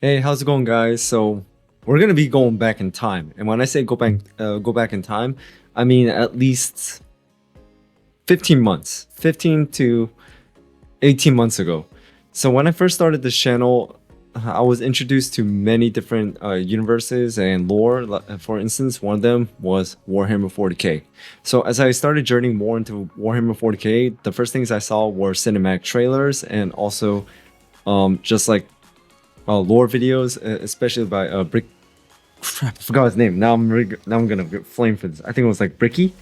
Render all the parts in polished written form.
Hey, how's it going, guys? So we're gonna be going back in time, and when I say go back in time, I mean at least 15 months, 15 to 18 months ago. So when I first started this channel, I was introduced to many different universes and lore. For instance, one of them was Warhammer 40k. So as I started journeying more into Warhammer 40k, the first things I saw were cinematic trailers and also just like lore videos, especially by Brick. Crap, I forgot his name. Now I'm gonna get flame for this. I think it was like Bricky,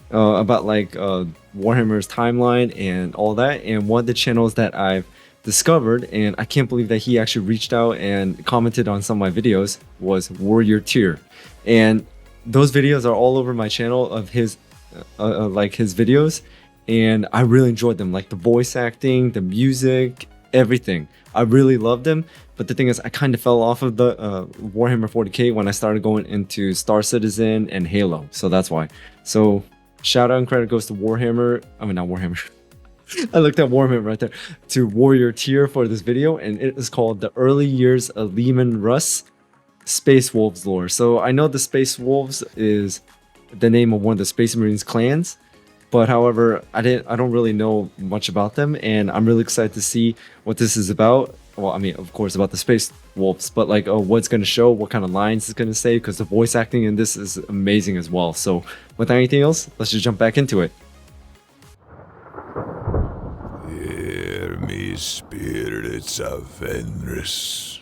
about like Warhammer's timeline and all that. And one of the channels that I've discovered, and I can't believe that he actually reached out and commented on some of my videos, was Warrior Tier, and those videos are all over my channel of his, like his videos, and I really enjoyed them, like the voice acting, the music, everything. I really loved them. But the thing is, I kind of fell off of the Warhammer 40k when I started going into Star Citizen and Halo, so that's why. So shout out and credit goes to Warhammer. I mean, not Warhammer. I looked at Warhammer right there, to Warrior Tier for this video, and it is called The Early Years of LEMAN RUSS Space Wolves Lore. So I know the Space Wolves is the name of one of the Space Marines clans, but however, I don't really know much about them, and I'm really excited to see what this is about. Well, I mean, of course, about the Space Wolves, but like, what's going to show, what kind of lines it's going to say, because the voice acting in this is amazing as well. So without anything else, let's just jump back into it. Hear me, spirits of Fenris.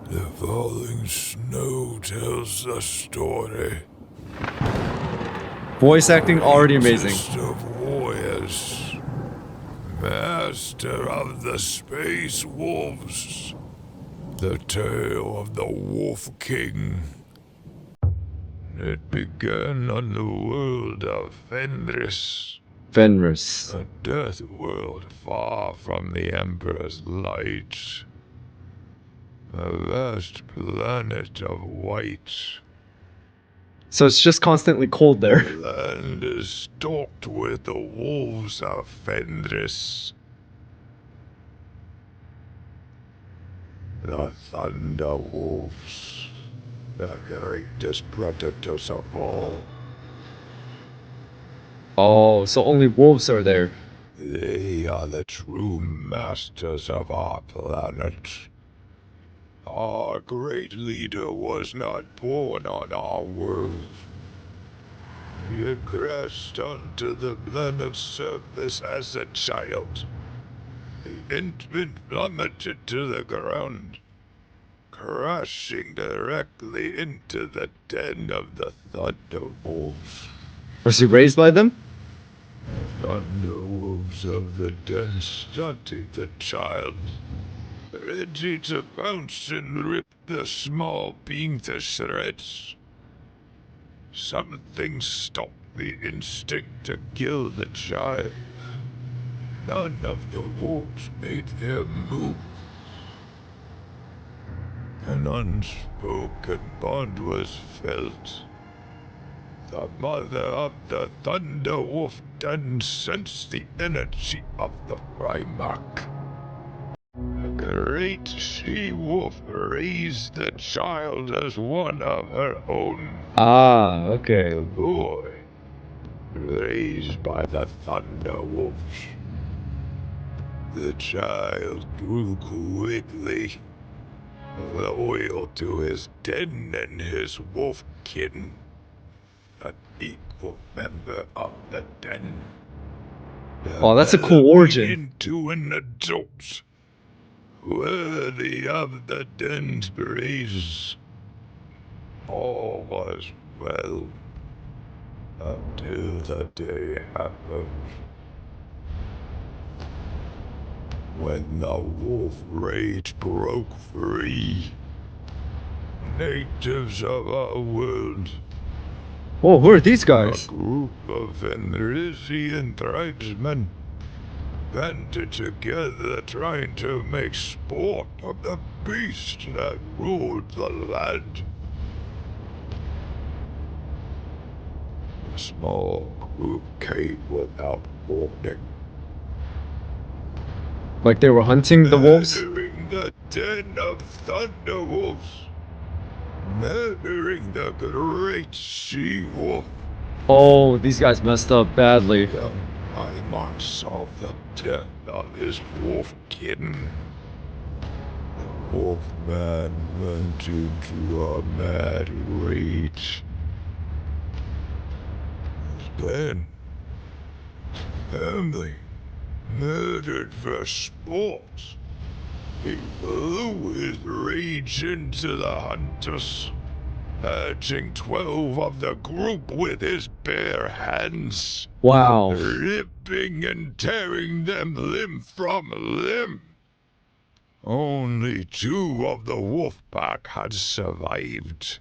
The falling snow tells the story. Voice acting already amazing. Greatest of warriors, master of the space wolves, the tale of the Wolf King. It began on the world of Fenris. Fenris. A death world far from the Emperor's light. A vast planet of white. So it's just constantly cold there. The land is stalked with the wolves of Fenris. The Thunder Wolves. The greatest predators of all. Oh, so only wolves are there. They are the true masters of our planet. Our great leader was not born on our world. He had crashed onto the planet's surface as a child. The infant plummeted to the ground, crashing directly into the den of the Thunder Wolves. Was he raised by them? Thunder Wolves of the den studied the child, ready to pounce and rip the small being to shreds. Something stopped the instinct to kill the child. None of the wolves made their move. An unspoken bond was felt. The mother of the Thunder Wolf Den sensed the energy of the Primarch. The great she-wolf raised the child as one of her own. Ah, okay. The boy, raised by the Thunder Wolves. The child grew quickly, loyal to his den and his wolfkin, an equal member of the den. Oh, that's a cool origin. Into an adult, worthy of the den's praise. All was well, until the day happened. When the wolf rage broke free, natives of our world, Whoa, who are these a guys? group of Fenrisian tribesmen, banded together trying to make sport of the beast that ruled the land. The small group came without warning. Like they were hunting the wolves? Murdering the den of thunderwolves, murdering the great she-wolf. Oh, these guys messed up badly. The climax of the death of his wolf kitten. The wolfman went into a mad rage. Then, family murdered for sport. He blew his rage into the hunters, hurting 12 of the group with his bare hands, Wow. ripping and tearing them limb from limb. Only 2 of the wolf pack had survived.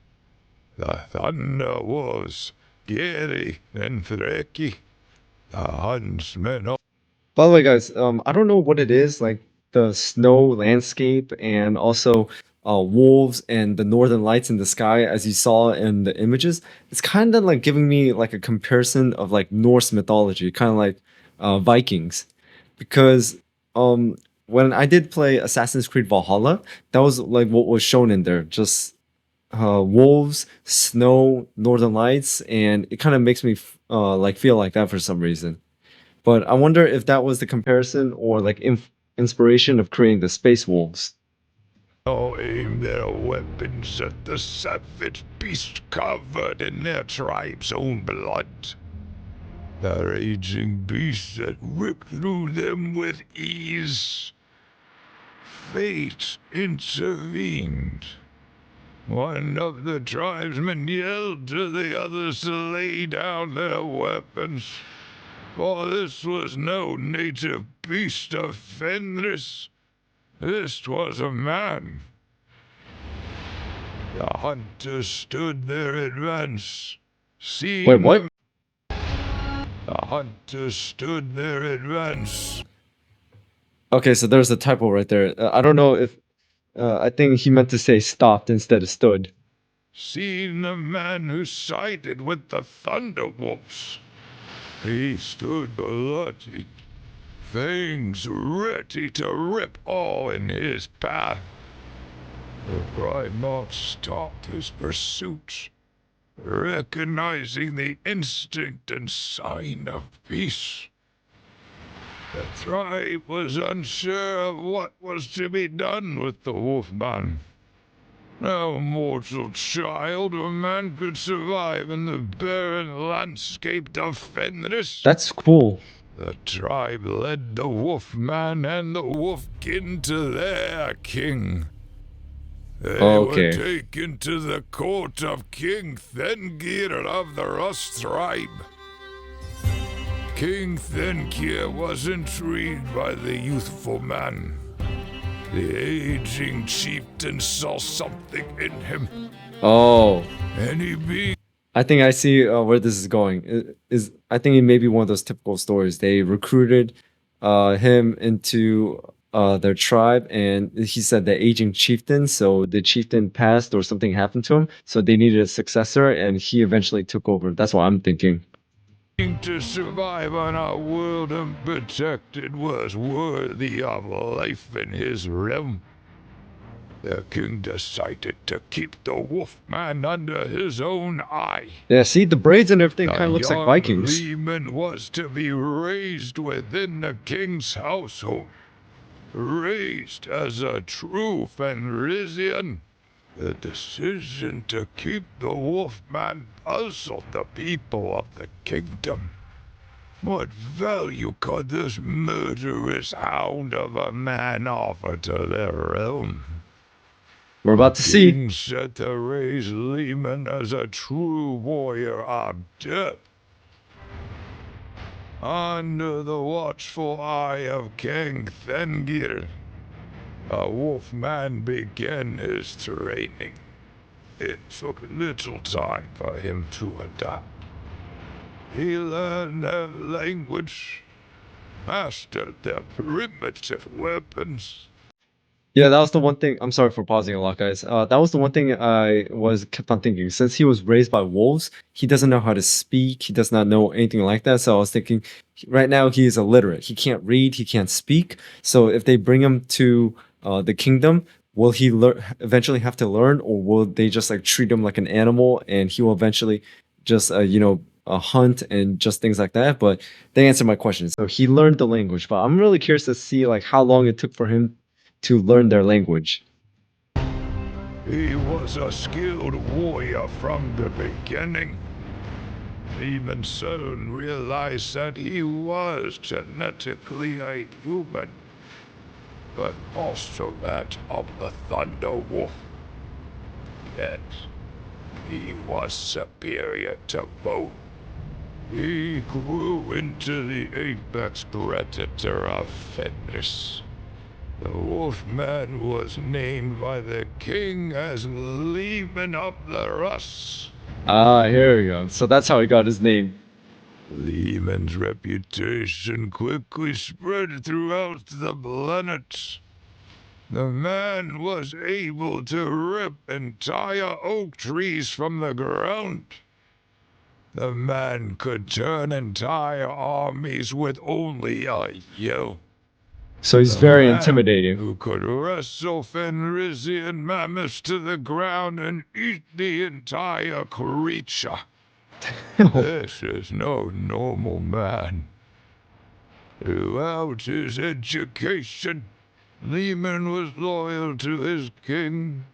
The thunder wolves, Gary and Freki, the huntsmen. By the way, guys, I don't know what it is, like the snow landscape and also wolves and the northern lights in the sky, as you saw in the images. It's kind of like giving me like a comparison of like Norse mythology, kind of like Vikings, because um, when I did play Assassin's Creed Valhalla, that was like what was shown in there, just wolves, snow, northern lights, and it kind of makes me like feel like that for some reason. But I wonder if that was the comparison or like inspiration of creating the Space Wolves. All aim their weapons at the savage beast covered in their tribe's own blood. The raging beast that ripped through them with ease. Fate intervened. One of the tribesmen yelled to the others to lay down their weapons, for this was no native beast of Fenris. This was a man. The hunters stood their advance. Wait, Seeing what? them, the hunters stood their advance. Okay, so there's a typo right there. I don't know if I think he meant to say stopped instead of stood. Seeing the man who sided with the Thunderwolves. He stood bloody, fangs ready to rip all in his path. The Primarch stopped his pursuit, recognizing the instinct and sign of peace. The tribe was unsure of what was to be done with the wolfman. No mortal child or man could survive in the barren landscape of Fenris. That's cool. The tribe led the wolfman and the wolfkin to their king. They were Okay. taken to the court of King Thengir of the RUSS tribe. King Thengir was intrigued by the youthful man. The aging chieftain saw something in him, Oh, and he began I think I see where this is going. Is I think it may be one of those typical stories. They recruited him into their tribe, and he said the aging chieftain. So the chieftain passed, or something happened to him. So they needed a successor, and he eventually took over. That's what I'm thinking. to survive on a world unprotected was worthy of life in his realm. The king decided to keep the wolfman under his own eye. Yeah, see the braids and everything The kind of looks like young Vikings. Lehman was to be raised within the king's household, raised as a true Fenrisian. The decision to keep the wolfman puzzled the people of the kingdom. What value could this murderous hound of a man offer to their realm? We're about to see. King said to raise Lehman as a true warrior of death. Under the watchful eye of King Thengir, a wolfman began his training. It took little time for him to adapt. He learned their language, mastered their primitive weapons. Yeah, that was the one thing. I'm sorry for pausing a lot, guys. That was the one thing I was kept on thinking. Since he was raised by wolves, he doesn't know how to speak. He does not know anything like that. So I was thinking, right now he is illiterate. He can't read. He can't speak. So if they bring him to the kingdom, will he eventually have to learn, or will they just like treat him like an animal and he will eventually just hunt and just things like that? But they answered my question. So he learned the language, but I'm really curious to see like how long it took for him to learn their language. He was a skilled warrior from the beginning. Even soon realized that he was genetically a human, but also that of the Thunder Wolf. Yet, he was superior to both. He grew into the apex predator of Fenris. The Wolfman was named by the king as LEMAN of the RUSS. Ah, here we go. So that's how he got his name. LEMAN's reputation quickly spread throughout the planet. The man was able to rip entire oak trees from the ground. The man could turn entire armies with only a yell. So he's The very man intimidating. who could wrestle Fenrisian mammoths to the ground and eat the entire creature. This is no normal man. Throughout his education, LEMAN was loyal to his king.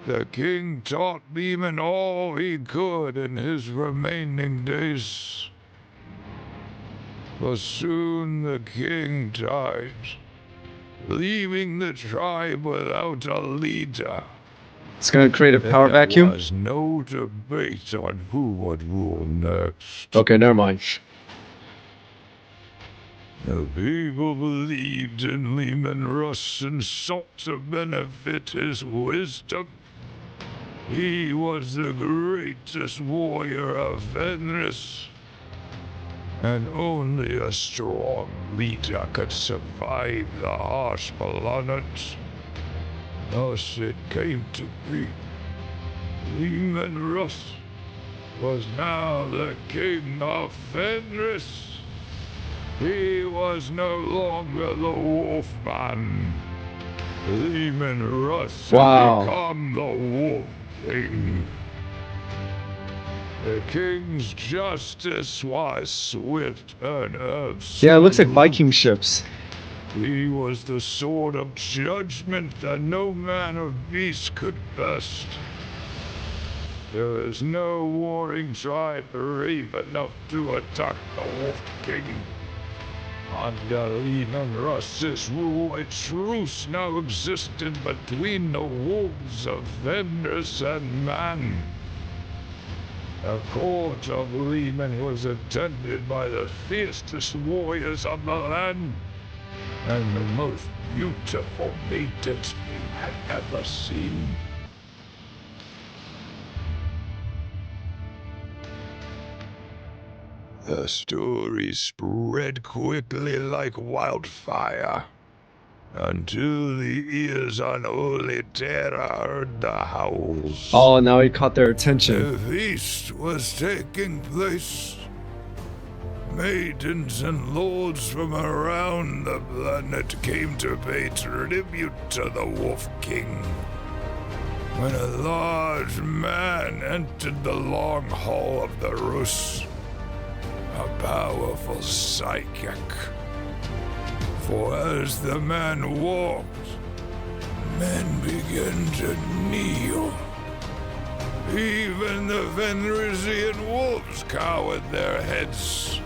The king taught LEMAN all he could in his remaining days. But soon the king died, leaving the tribe without a leader. It's gonna create a power There vacuum. was no debate on who would rule next. Okay, never mind. The people believed in LEMAN RUSS and sought to benefit his wisdom. He was the greatest warrior of Fenris, and only a strong leader could survive the harsh planet. Thus it came to be. LEMAN RUSS was now the king of Fenris. He was no longer the Wolfman. LEMAN RUSS had become the Wolf King. The king's justice was swift and absolute. Yeah, it looks like Viking ships. He was the sword of judgment that no man or beast could best. There is no warring tribe brave enough to attack the Wolf King. Under LEMAN RUSS's rule, a truce now existed between the wolves of Fenris and man. The court of LEMAN was attended by the fiercest warriors of the land and the most beautiful maidens we had ever seen. The story spread quickly like wildfire until the ears on Holy Terra heard the howls. Oh, now he caught their attention. The feast was taking place. Maidens and lords from around the planet came to pay tribute to the Wolf King. When a large man entered the long hall of the RUSS, a powerful psychic. For as the man walked, men began to kneel. Even the Fenrisian wolves cowered their heads.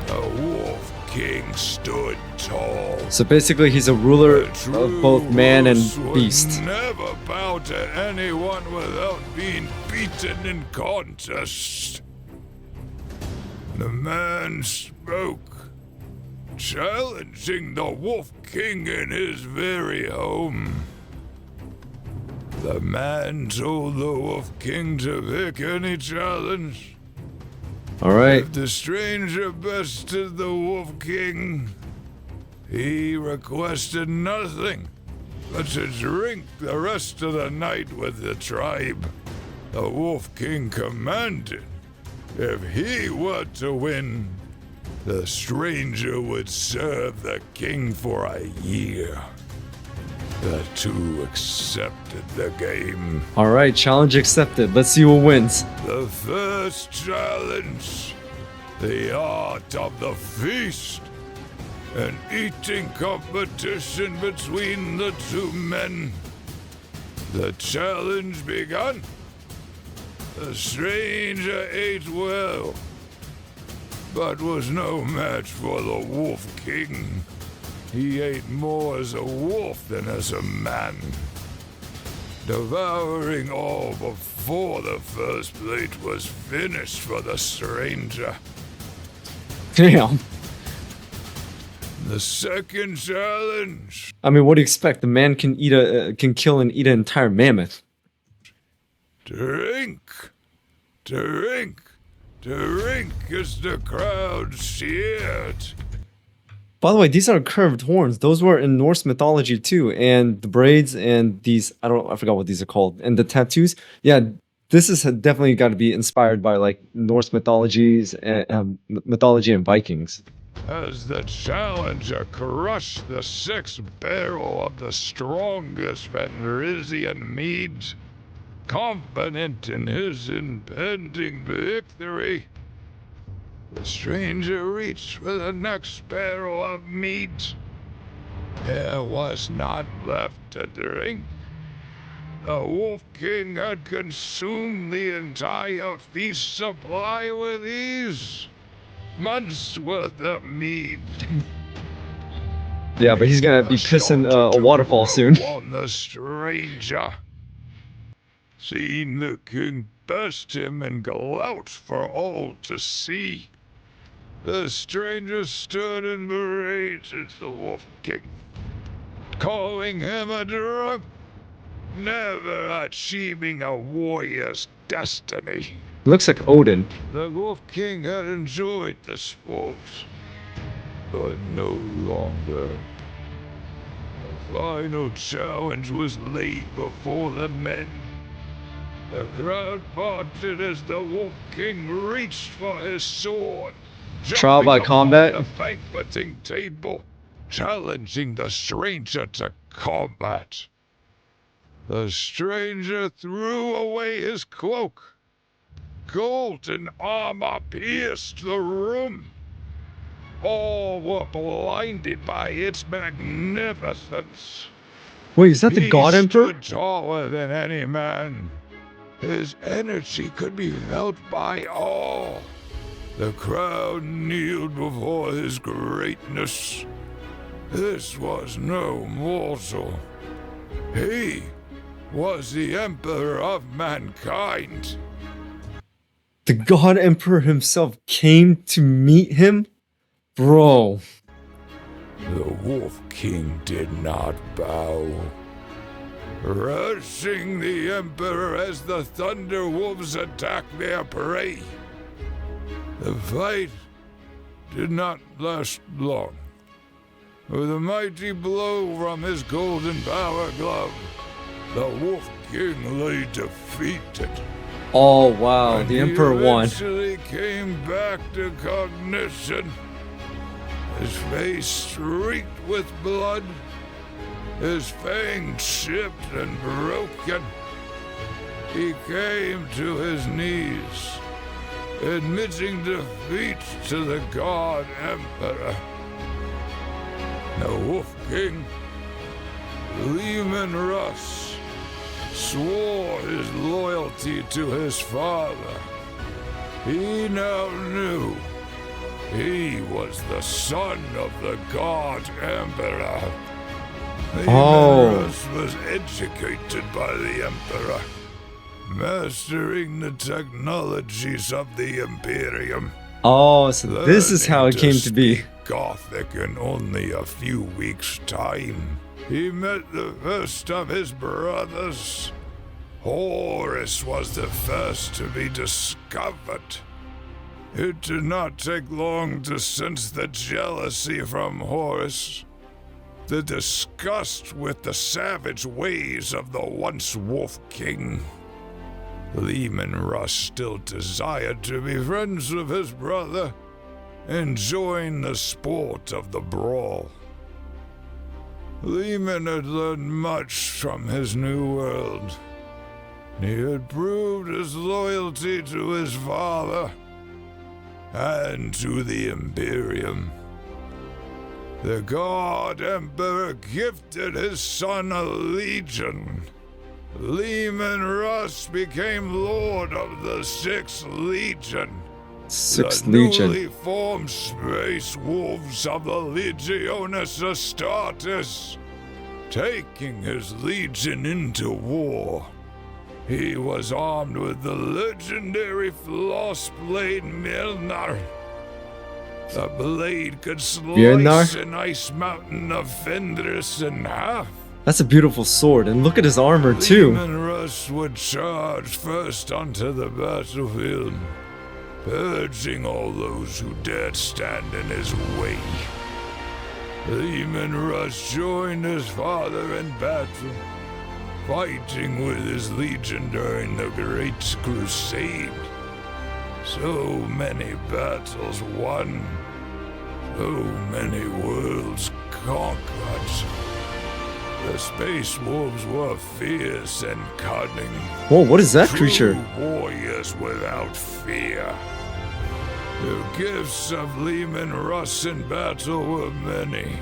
The Wolf King stood tall. So basically, he's a ruler of both man and beast. Never bow to anyone without being beaten in contest. The man spoke, challenging the Wolf King in his very home. The man told the Wolf King to pick any challenge. Alright. If the stranger bested the Wolf King, he requested nothing but to drink the rest of the night with the tribe. The Wolf King commanded, if he were to win, The stranger would serve the king for a year. The two accepted the game. All right, challenge accepted. Let's see who wins. The first challenge, the art of the feast. An eating competition between the two men. The challenge begun. The stranger ate well, but was no match for the Wolf King. He ate more as a wolf than as a man, devouring all before the first plate was finished for the stranger. Damn. The second challenge. I mean, what do you expect? The man can can kill and eat an entire mammoth. Drink, drink, drink as the crowd cheered. By the way, these are curved horns. Those were in Norse mythology too. And the braids and these, I forgot what these are called. And the tattoos. Yeah, this is definitely got to be inspired by like Norse mythologies and mythology and Vikings. As the challenger crushed the 6th barrel of the strongest Fenrisian mead, confident in his impending victory, the stranger reached for the next barrel of meat. There was not left to drink. The Wolf King had consumed the entire feast supply with ease. Months worth of meat. Yeah, but he's gonna be pissing a waterfall soon. On the stranger. Seeing the king burst him and go out for all to see, the stranger stood and berated the Wolf King, calling him a drunk, never achieving a warrior's destiny. Looks like Odin. The Wolf King had enjoyed the sport, but no longer. The final challenge was laid before the men. The crowd parted as the Wolf King reached for his sword, Trial by combat. the banqueting table, challenging the stranger to combat. The stranger threw away his cloak. Golden armor pierced the room. All were blinded by its magnificence. Wait, is that the God Emperor? He stood taller than any man. His energy could be felt by all. The crowd kneeled before his greatness. This was no mortal. He was the Emperor of mankind. The God Emperor himself came to meet him? Bro. The Wolf King did not bow. Rushing the Emperor as the Thunder Wolves attacked their prey. The fight did not last long. With a mighty blow from his golden power glove, the Wolf King lay defeated. Oh wow, the Emperor won. He eventually came back to cognition. His face streaked with blood, his fangs chipped and broken. He came to his knees, admitting defeat to the God Emperor. The Wolf King, LEMAN RUSS, swore his loyalty to his father. He now knew he was the son of the God Emperor. LEMAN RUSS was educated by the Emperor, mastering the technologies of the Imperium. Oh, so this is how it came to be. Gothic in only a few weeks' time. He met the first of his brothers. Horus was the first to be discovered. It did not take long to sense the jealousy from Horus, the disgust with the savage ways of the once Wolf King. LEMAN RUSS still desired to be friends with his brother, enjoying the sport of the brawl. Leman had learned much from his new world. He had proved his loyalty to his father and to the Imperium. The God Emperor gifted his son a legion. Leman Russ became Lord of the Sixth Legion. Sixth The Legion. newly formed Space Wolves of the Legionis Astartes, taking his legion into war. He was armed with the legendary Flossblade Milnar. The blade could Mjolnir? slice an ice mountain of Fenris in half. That's a beautiful sword, and look at his armor too. Leman Russ would charge first onto the battlefield, purging all those who dared stand in his way. Leman Russ joined his father in battle, fighting with his legion during the Great Crusade. So many battles won, so many worlds conquered. The Space Wolves were fierce and cunning. Whoa, what is that True creature? warriors without fear. The gifts of Leman Russ in battle were many.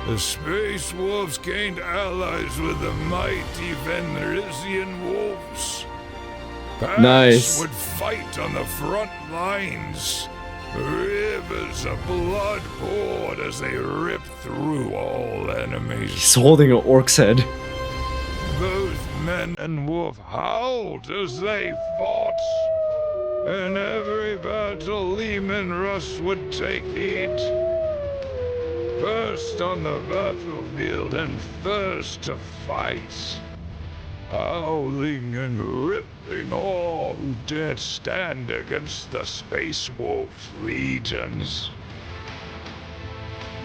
The Space Wolves gained allies with the mighty Fenrisian Wolves. Packs Nice. would fight on the front lines. Rivers of blood poured as they ripped through all enemies. He's holding an orc's head. Both men and wolf howled as they fought. In every battle, Leman Russ would take heat. First on the battlefield and first to fight. Howling and ripping all who dared stand against the Space Wolves' legions.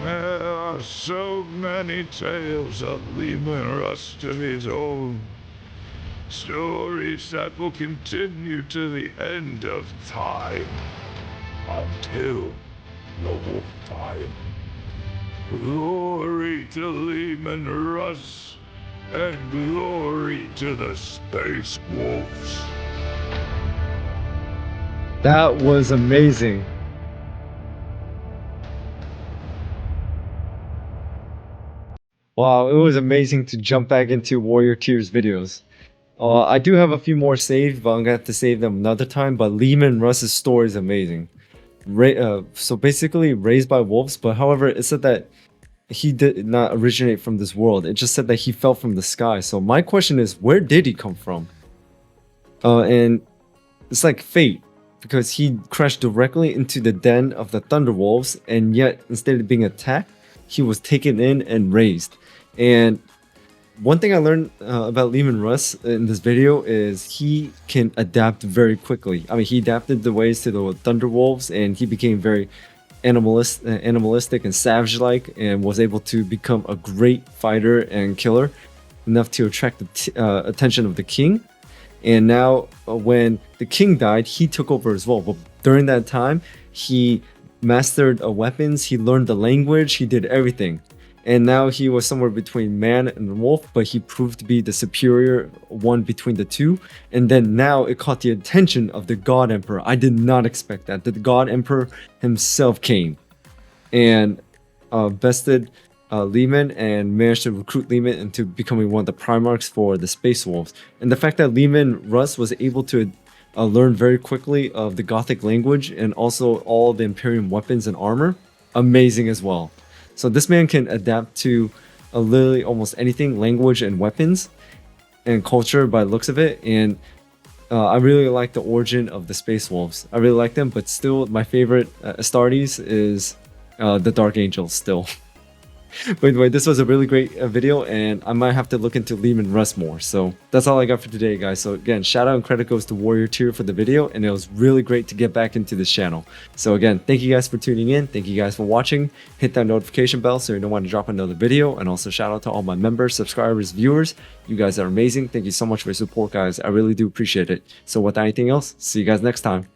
There are so many tales of Leman Russ to be told. Stories that will continue to the end of time. Until the wolf time. Glory to Leman Russ. And glory to the Space Wolves. That was amazing. Wow, it was amazing to jump back into Warrior Tears videos. I do have a few more saved, but I'm gonna have to save them another time. But Leman Russ's story is amazing. So basically raised by wolves, but however, it said that he did not originate from this world. It just said that he fell from the sky. So my question is, where did he come from? And it's like fate, because he crashed directly into the den of the Thunderwolves, and yet instead of being attacked, he was taken in and raised. And one thing I learned about Leman Russ in this video is he can adapt very quickly. I mean, he adapted the ways to the Thunderwolves, and he became very animalistic and savage-like, and was able to become a great fighter and killer, enough to attract the attention of the king. And now when the king died, he took over as well. But during that time, he mastered weapons, he learned the language, he did everything. And now he was somewhere between man and wolf, but he proved to be the superior one between the two. And then now it caught the attention of the God Emperor. I did not expect that. The God Emperor himself came and bested Leman and managed to recruit Leman into becoming one of the Primarchs for the Space Wolves. And the fact that Leman Russ was able to learn very quickly of the Gothic language and also all the Imperium weapons and armor, amazing as well. So this man can adapt to literally almost anything, language and weapons and culture by the looks of it. And I really like the origin of the Space Wolves. I really like them, but still my favorite Astartes is the Dark Angels still. But anyway, this was a really great video, and I might have to look into Leman Russ more. So that's all I got for today, guys. So again, shout out and credit goes to Warrior Tier for the video, and it was really great to get back into this channel. So again, thank you guys for tuning in. Thank you guys for watching. Hit that notification bell so you don't want to drop another video. And also shout out to all my members, subscribers, viewers. You guys are amazing. Thank you so much for your support, guys. I really do appreciate it. So without anything else, see you guys next time.